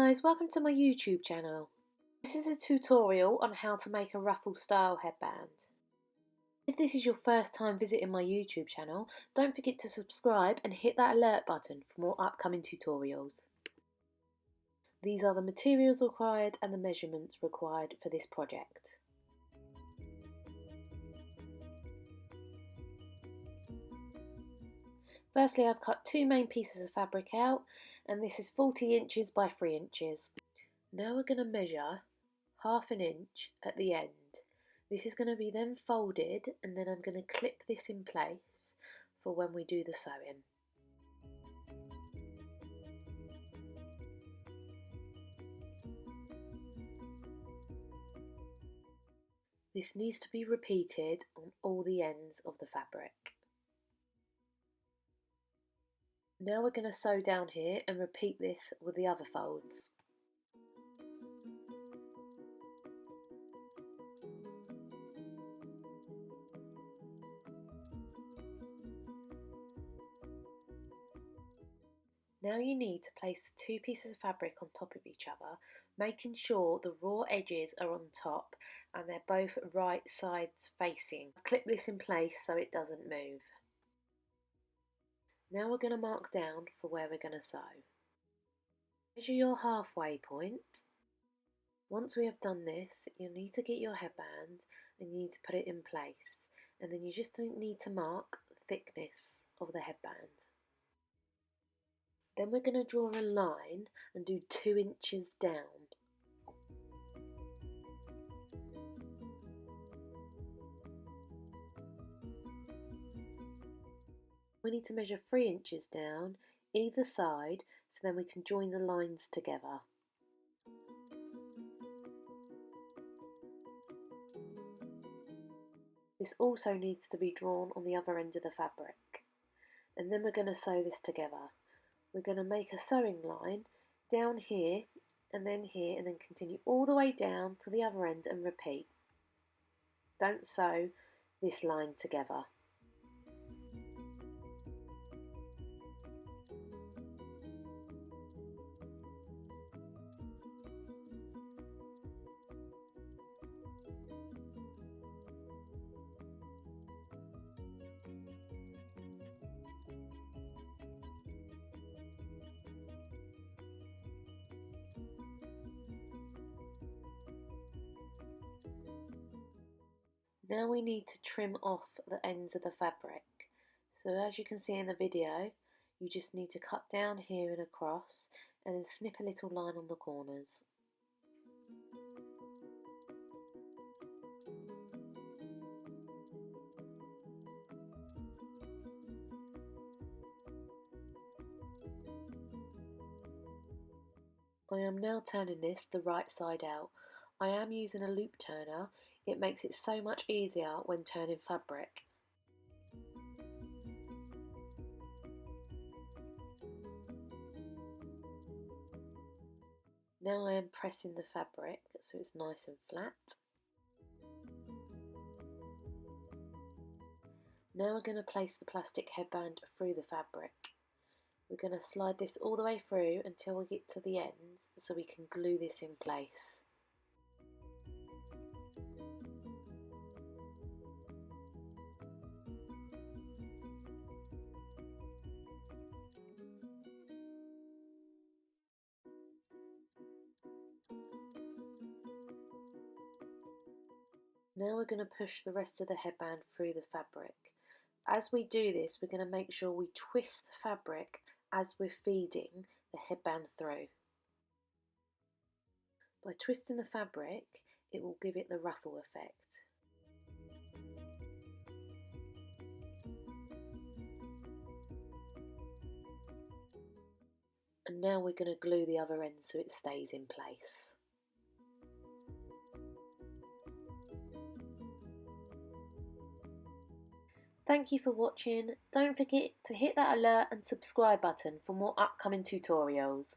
guys, welcome to my YouTube channel. This is a tutorial on how to make a ruffle style headband. If this is your first time visiting my YouTube channel, don't forget to subscribe and hit that alert button for more upcoming tutorials. These are the materials required and the measurements required for this project. Firstly, I've cut two main pieces of fabric out, and this is 40 inches by 3 inches. Now we're going to measure ½ inch at the end. This is going to be then folded, and then I'm going to clip this in place for when we do the sewing. This needs to be repeated on all the ends of the fabric. Now we're going to sew down here and repeat this with the other folds. Now you need to place the two pieces of fabric on top of each other, making sure the raw edges are on top and they're both right sides facing. Clip this in place so it doesn't move. Now we're going to mark down for where we're going to sew. Measure your halfway point. Once we have done this, you need to get your headband and you need to put it in place. And then you just need to mark the thickness of the headband. Then we're going to draw a line and do 2 inches down. We need to measure 3 inches down either side so then we can join the lines together. This also needs to be drawn on the other end of the fabric. And then we're going to sew this together. We're going to make a sewing line down here and then continue all the way down to the other end and repeat. Don't sew this line together. Now we need to trim off the ends of the fabric. So as you can see in the video, you just need to cut down here and across and then snip a little line on the corners. I am now turning this the right side out. I am using a loop turner. It makes it so much easier when turning fabric. Now I am pressing the fabric so it's nice and flat. Now we're going to place the plastic headband through the fabric. We're going to slide this all the way through until we get to the ends so we can glue this in place. Now we're going to push the rest of the headband through the fabric. As we do this, we're going to make sure we twist the fabric as we're feeding the headband through. By twisting the fabric, it will give it the ruffle effect. And now we're going to glue the other end so it stays in place. Thank you for watching. Don't forget to hit that alert and subscribe button for more upcoming tutorials.